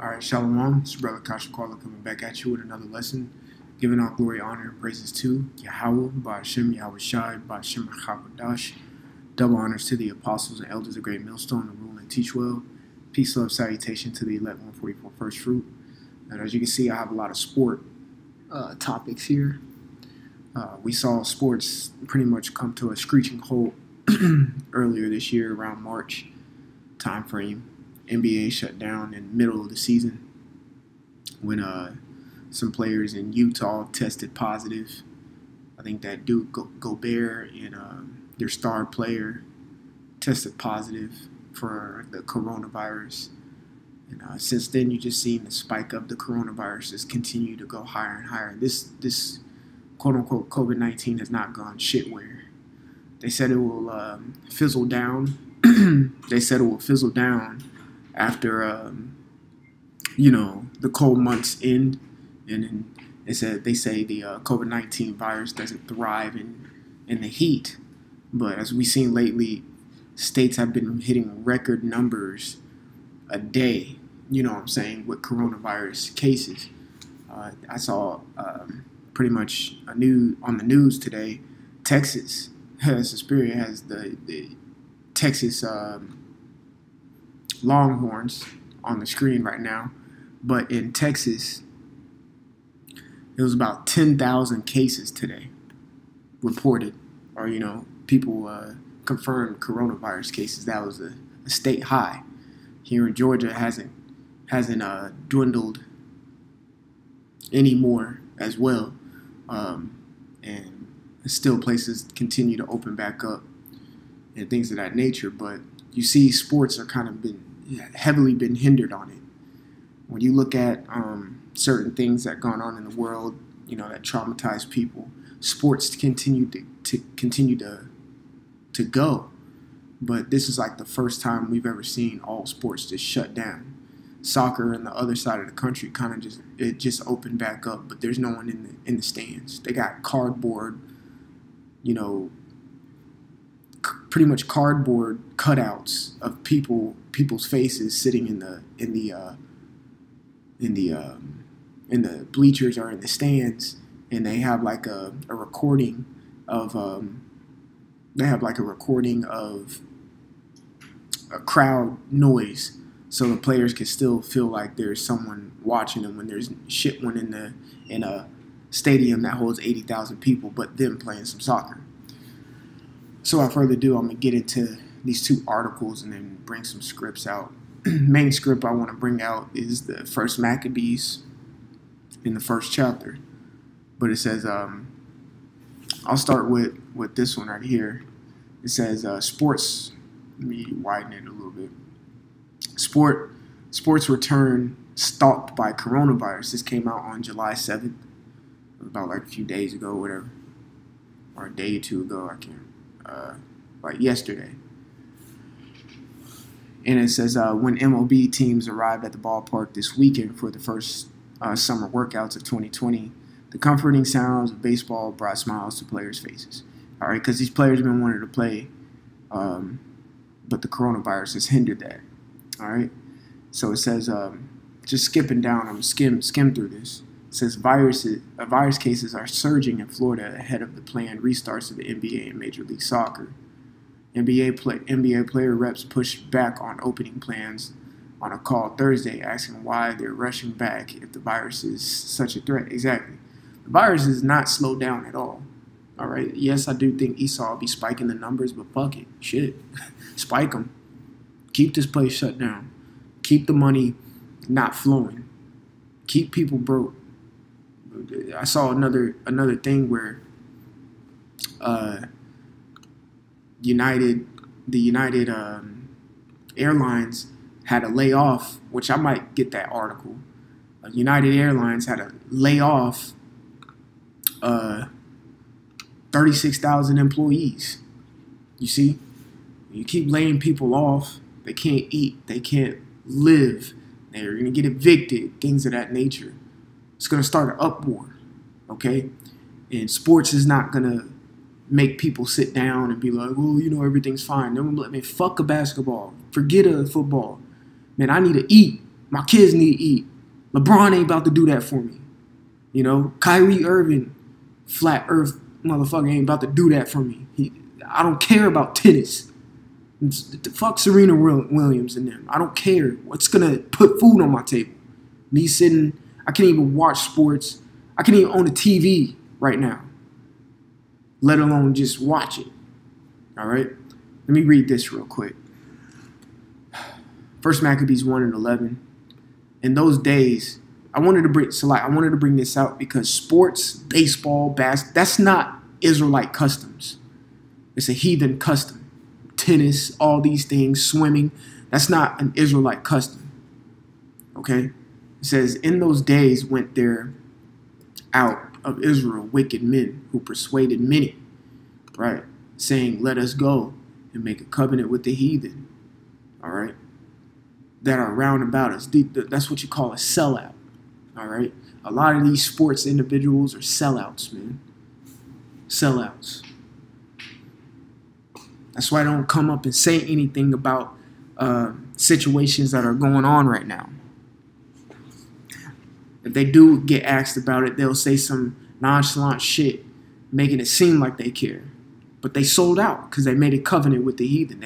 All right, Shalom. It's your brother Kasha Kwala coming back at you with another lesson, giving all glory, honor, and praises to Yahweh, Ba'ashem, Yahweh Shai, Ba'ashem, Chakadash. Double honors to the apostles and elders of Great Millstone, the rule and teach well. Peace, love, salutation to the elect 144 first fruit. And as you can see, I have a lot of sport topics here. We saw sports pretty much come to a screeching halt earlier this year around March time frame. NBA shut down in the middle of the season when some players in Utah tested positive. I think that dude Gobert and their star player tested positive for the coronavirus. And since then, you just seen the spike of the coronavirus just continue to go higher and higher. This quote-unquote COVID-19 has not gone shitware. They said it will fizzle down. They said it will fizzle down after, the cold months end. And then they say the COVID-19 virus doesn't thrive in the heat. But as we've seen lately, states have been hitting record numbers a day, you know what I'm saying, with coronavirus cases. I saw pretty much on the news today, Texas has the Texas Longhorns on the screen right now. But in Texas, it was about 10,000 cases today reported, or, people confirmed coronavirus cases. That was a state high. Here in Georgia, hasn't dwindled anymore as well, and still places continue to open back up and things of that nature. But you see, sports are kind of heavily been hindered on it. When you look at certain things that gone on in the world, that traumatize people, sports continue to go. But this is like the first time we've ever seen all sports just shut down. Soccer on the other side of the country kind of just opened back up, but there's no one in the stands. They got cardboard, pretty much cardboard cutouts of people's faces sitting in the bleachers or in the stands, and they have like a recording of a crowd noise, so the players can still feel like there's someone watching them when there's shit one in a stadium that holds 80,000 people, but them playing some soccer. So without further ado, I'm gonna get into these two articles and then bring some scripts out. Main script I want to bring out is the first Maccabees in the first chapter, but it says I'll start with this one right here. It says sports. Let me widen it a little bit. Sports return stalked by coronavirus. This came out on July 7th, about like a few days ago, whatever, or a day or two ago. I can't, like yesterday. And it says when MLB teams arrived at the ballpark this weekend for the first summer workouts of 2020, the comforting sounds of baseball brought smiles to players' faces. All right, because these players have been wanting to play, but the coronavirus has hindered that. All right, so it says, just skipping down, I'm skim through this. It says virus cases are surging in Florida ahead of the planned restarts of the NBA and Major League Soccer. NBA player reps pushed back on opening plans on a call Thursday, asking why they're rushing back if the virus is such a threat. Exactly. The virus is not slowed down at all. All right. Yes, I do think Esau will be spiking the numbers, but fuck it. Shit. Spike them. Keep this place shut down. Keep the money not flowing. Keep people broke. I saw another thing where the United Airlines had a layoff, which I might get that article. United Airlines had a layoff 36,000 employees. You see, you keep laying people off, they can't eat, they can't live, they're going to get evicted, things of that nature. It's going to start an uproar, okay? And sports is not going to make people sit down and be like, oh, everything's fine. Fuck a basketball. Forget a football. Man, I need to eat. My kids need to eat. LeBron ain't about to do that for me. You know, Kyrie Irving, flat earth motherfucker, ain't about to do that for me. I don't care about tennis. Fuck Serena Williams and them. I don't care. What's going to put food on my table? Me sitting, I can't even watch sports. I can't even own a TV right now, let alone just watch it. All right? Let me read this real quick. First Maccabees 1:11. In those days, I wanted to bring this out because sports, baseball, that's not Israelite customs. It's a heathen custom. Tennis, all these things, swimming, that's not an Israelite custom. Okay? It says, in those days went there out of Israel wicked men who persuaded many, right? Saying, let us go and make a covenant with the heathen, all right? That are round about us. That's what you call a sellout, all right? A lot of these sports individuals are sellouts, man. Sellouts. That's why I don't come up and say anything about situations that are going on right now. If they do get asked about it, they'll say some nonchalant shit, making it seem like they care. But they sold out because they made a covenant with the heathen.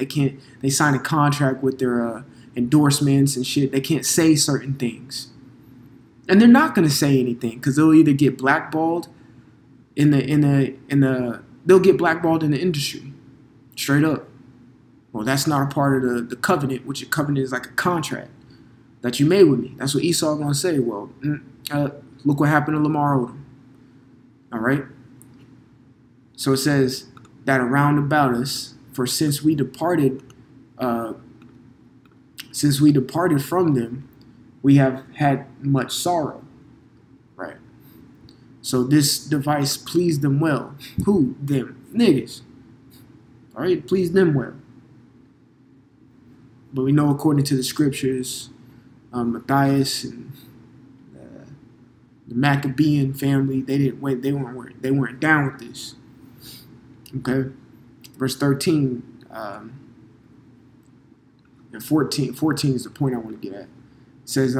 They signed a contract with their endorsements and shit. They can't say certain things. And they're not going to say anything because they'll either get blackballed they'll get blackballed in the industry. Straight up. Well, that's not a part of the covenant, which a covenant is like a contract that you made with me. That's what Esau going to say. Well, look what happened to Lamar Odom. All right? So it says that around about us, for since we departed from them, we have had much sorrow. Right? So this device pleased them well. Who? Them. Niggas. All right? It pleased them well. But we know according to the scriptures, Matthias and the Maccabean family, they weren't down with this. Okay, verse 13 and 14 is the point I want to get at. It says,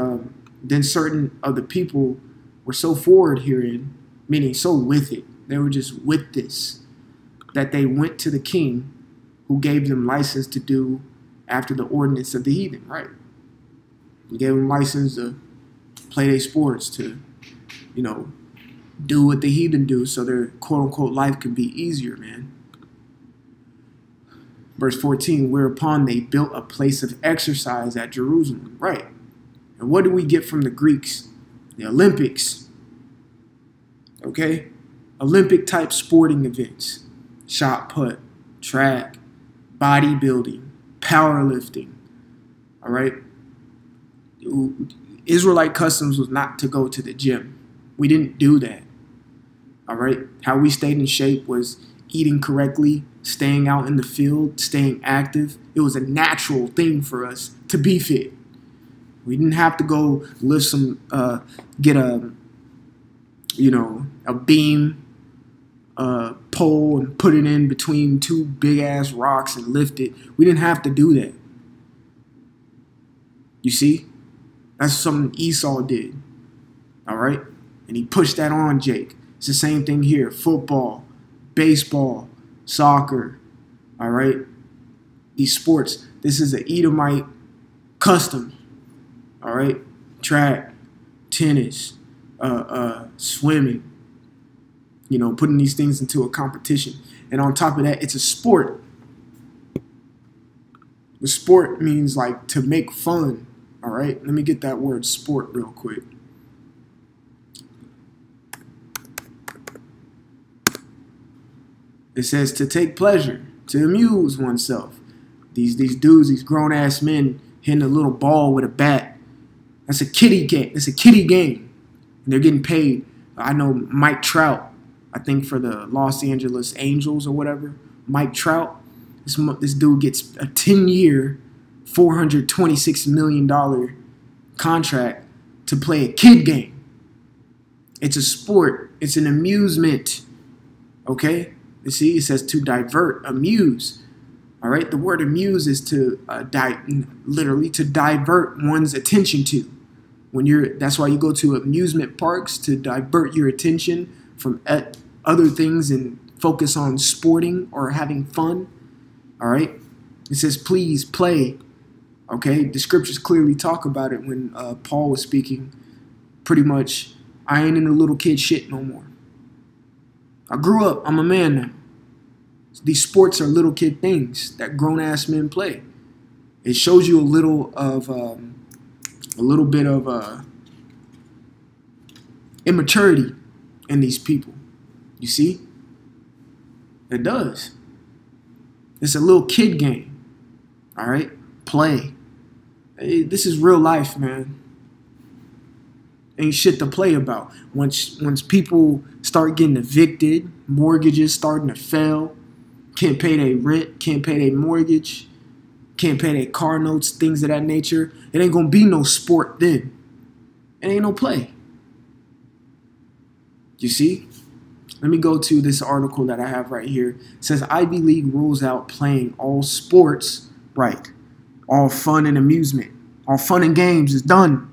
then certain of the people were so forward herein, meaning so with it, they were just with this, that they went to the king, who gave them license to do after the ordinance of the heathen. Right? He gave them license to play their sports, to, do what the heathen do so their quote-unquote life can be easier, man. Verse 14, whereupon they built a place of exercise at Jerusalem. Right. And what do we get from the Greeks? The Olympics. Okay? Olympic-type sporting events. Shot put, track, bodybuilding, powerlifting. All right? Israelite customs was not to go to the gym. We didn't do that. All right? How we stayed in shape was eating correctly, staying out in the field, staying active. It was a natural thing for us to be fit. We didn't have to go lift some, get a beam, pole and put it in between two big ass rocks and lift it. We didn't have to do that. You see? That's something Esau did. All right? And he pushed that on Jake. It's the same thing here. Football, baseball, soccer. All right? These sports. This is an Edomite custom. All right? Track, tennis, swimming. Putting these things into a competition. And on top of that, it's a sport. The sport means like to make fun. All right? Let me get that word sport real quick. It says to take pleasure, to amuse oneself. These dudes, these grown-ass men hitting a little ball with a bat. That's a kiddie game. It's a kiddie game. And they're getting paid. I know Mike Trout, I think for the Los Angeles Angels or whatever. Mike Trout, this dude gets a 10-year, $426 million contract to play a kid game. It's a sport. It's an amusement. Okay? You see, it says to divert, amuse. All right? The word amuse is to literally to divert one's attention to. That's why you go to amusement parks, to divert your attention from other things and focus on sporting or having fun. All right. It says, please play. Okay. The scriptures clearly talk about it when Paul was speaking. Pretty much, I ain't in the little kid shit no more. I grew up. I'm a man now. These sports are little kid things that grown ass men play. It shows you a little bit of immaturity in these people. You see? It does. It's a little kid game. All right? Play. Hey, this is real life, man. Ain't shit to play about. Once people start getting evicted, mortgages starting to fail, can't pay their rent, can't pay their mortgage, can't pay their car notes, things of that nature, it ain't gonna be no sport then. It ain't no play. You see? Let me go to this article that I have right here. It says Ivy League rules out playing all sports. Right. All fun and amusement. All fun and games is done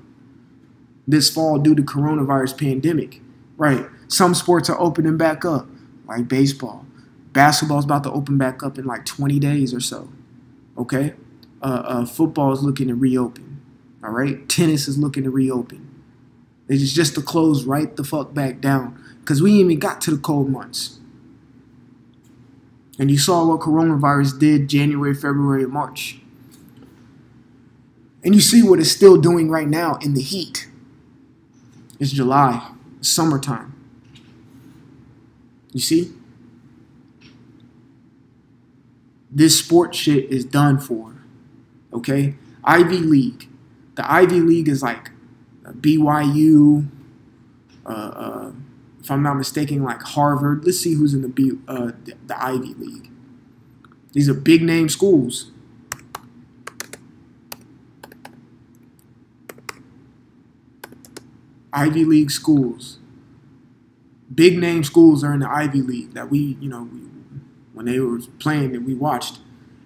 this fall due to coronavirus pandemic. Right. Some sports are opening back up, like baseball. Basketball is about to open back up in like 20 days or so. Okay? Football is looking to reopen. All right? Tennis is looking to reopen. It's just to close right the fuck back down, because we ain't even got to the cold months. And you saw what coronavirus did January, February, and March. And you see what it's still doing right now in the heat. It's July, summertime. You see? This sport shit is done for. Okay? Ivy League. The Ivy League is like BYU, if I'm not mistaken, like Harvard. Let's see who's in the Ivy League. These are big name schools. Ivy League schools. Big name schools are in the Ivy League that when they were playing that we watched.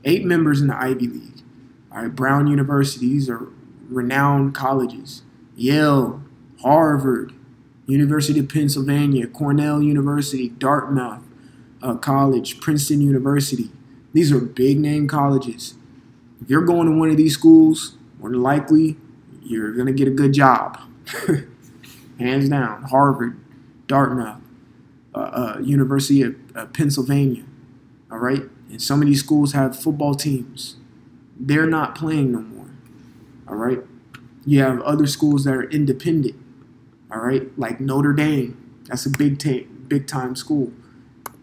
8 members in the Ivy League. All right, Brown University. These are renowned colleges. Yale, Harvard, University of Pennsylvania, Cornell University, Dartmouth College, Princeton University. These are big name colleges. If you're going to one of these schools, more than likely, you're going to get a good job. Hands down. Harvard, Dartmouth, University of Pennsylvania. All right? And some of these schools have football teams. They're not playing no more. All right? You have other schools that are independent. All right? Like Notre Dame. That's a big time school.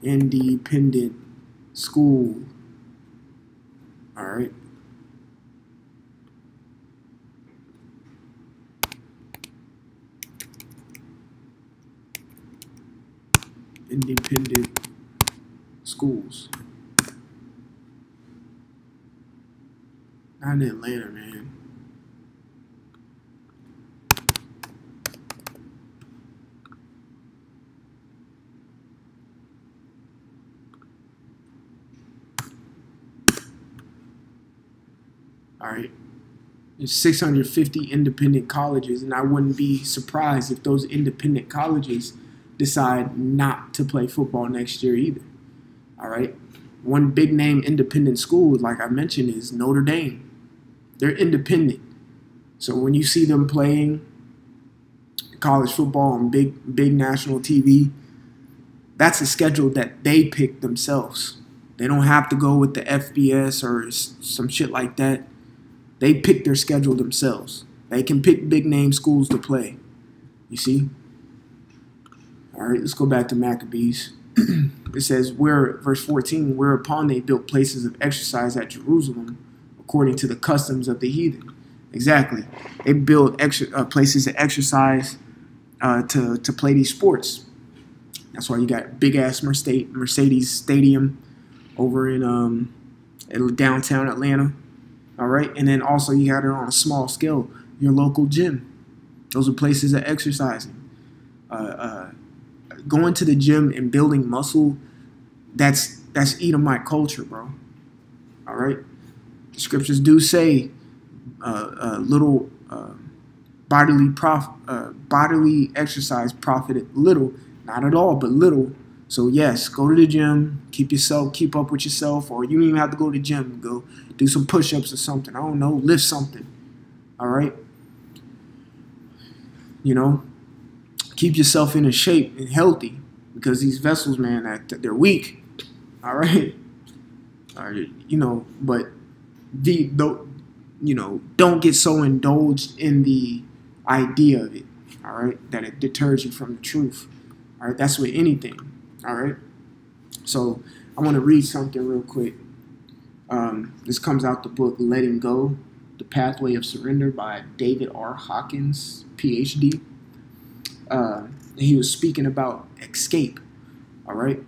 Independent school. All right? Independent schools. Not in Atlanta, man. All right. There's 650 independent colleges, and I wouldn't be surprised if those independent colleges decide not to play football next year either. All right. One big name independent school, like I mentioned, is Notre Dame. They're independent. So when you see them playing college football on big national TV, that's a schedule that they pick themselves. They don't have to go with the FBS or some shit like that. They pick their schedule themselves. They can pick big name schools to play. You see? All right, let's go back to Maccabees. It says, verse 14, whereupon they built places of exercise at Jerusalem, according to the customs of the heathen. Exactly. They built places of exercise to play these sports. That's why you got big-ass Mercedes Stadium over in downtown Atlanta. All right? And then also you got it on a small scale, your local gym. Those are places of exercising. Going to the gym and building muscle, that's Edomite culture, bro. All right? The scriptures do say little bodily exercise profited little, not at all, but little. So yes, go to the gym, keep up with yourself, or you don't even have to go to the gym. Go do some push-ups or something. I don't know, lift something. All right, you know, keep yourself in a shape and healthy, because these vessels, man, they're weak. All right, you know, but don't get so indulged in the idea of it. All right, that it deters you from the truth. All right, that's with anything. All right, so I want to read something real quick. This comes out the book Letting Go, The Pathway of Surrender by David R. Hawkins, PhD. He was speaking about escape. All right,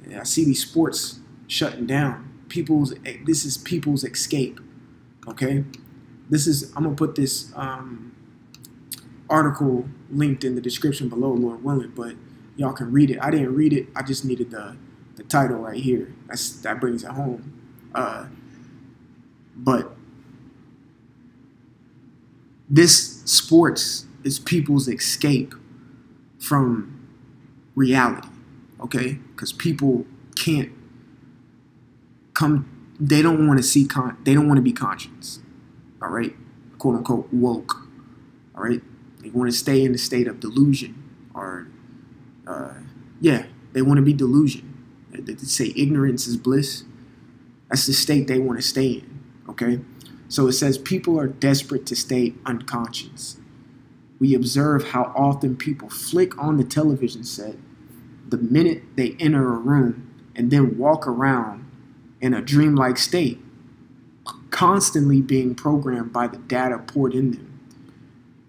and I see these sports shutting down. This is people's escape. Okay, I'm gonna put this article linked in the description below, Lord willing, but y'all can read it. I didn't read it. I just needed the title right here. That brings it home. But this sports is people's escape from reality. Okay, because people can't come. They don't want to see they don't want to be conscious. All right, quote unquote woke. All right, they want to stay in the state of delusion, or they want to be delusion. They say ignorance is bliss. That's the state they want to stay in. Okay, so it says people are desperate to stay unconscious. We observe how often people flick on the television set the minute they enter a room, and then walk around in a dreamlike state, constantly being programmed by the data poured in them.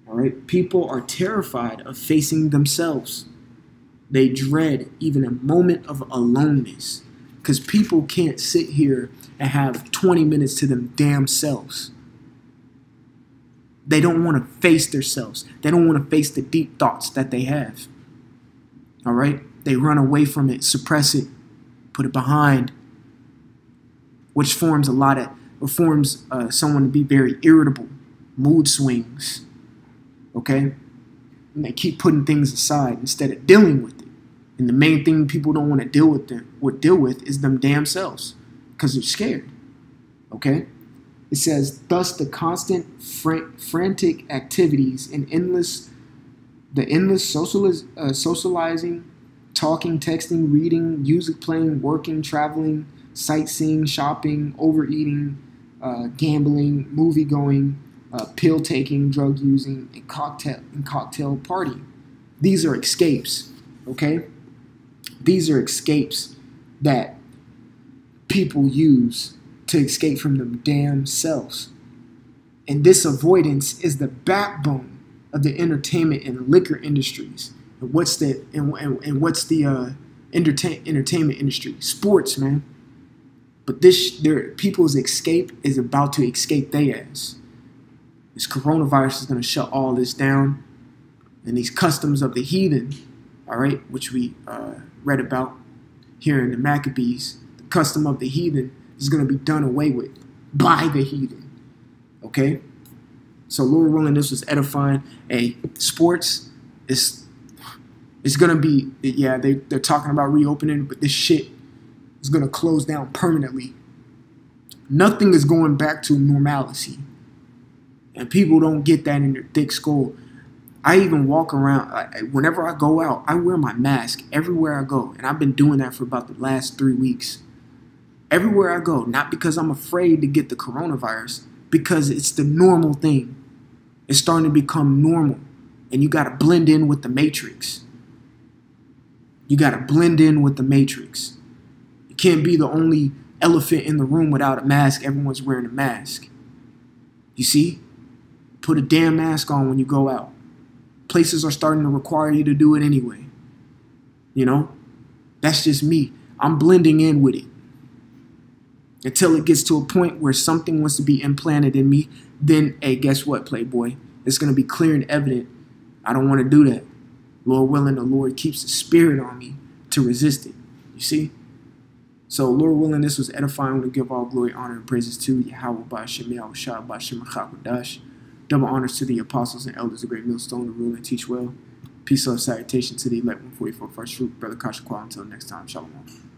All right, people are terrified of facing themselves. They dread even a moment of aloneness, because people can't sit here and have 20 minutes to them damn selves. They don't want to face themselves. They don't want to face the deep thoughts that they have. All right, they run away from it, suppress it, put it behind, which forms someone to be very irritable, mood swings. Okay, and they keep putting things aside instead of dealing with it. And the main thing people don't want to deal with is them damn selves, because they're scared. Okay, it says, thus the constant frantic activities and the endless socializing, talking, texting, reading, music playing, working, traveling, sightseeing, shopping, overeating, gambling, movie going, pill taking, drug using, and cocktail partying. These are escapes. Okay, these are escapes that people use to escape from them damn selves. And this avoidance is the backbone of the entertainment and liquor industries. And what's the entertainment industry? Sports, man. But people's escape is about to escape their ass. This coronavirus is going to shut all this down, and these customs of the heathen, all right, which we read about here in the Maccabees, the custom of the heathen is going to be done away with by the heathen. Okay, so Lord willing, this was edifying. Sports is going to be, they're talking about reopening, but this shit is going to close down permanently. Nothing is going back to normalcy. And people don't get that in their thick skull. I even walk around, whenever I go out, I wear my mask everywhere I go. And I've been doing that for about the last 3 weeks. Everywhere I go, not because I'm afraid to get the coronavirus, because it's the normal thing. It's starting to become normal. And you got to blend in with the matrix. You got to blend in with the matrix. You can't be the only elephant in the room without a mask. Everyone's wearing a mask. You see? Put a damn mask on when you go out. Places are starting to require you to do it anyway. You know? That's just me. I'm blending in with it. Until it gets to a point where something wants to be implanted in me, then, hey, guess what, Playboy? It's going to be clear and evident. I don't want to do that. Lord willing, the Lord keeps the spirit on me to resist it. You see? So, Lord willing, this was edifying. To give all glory, honor, and praises to Yahweh, Ba'ashem, Yahweh, Shah, Ba'ashem, Chakadash. Double honors to the apostles and elders of Great Millstone to rule and teach well. Peace, love, salutation to the elect 144 first fruit. Brother Kasha Kwa. Until next time, shalom.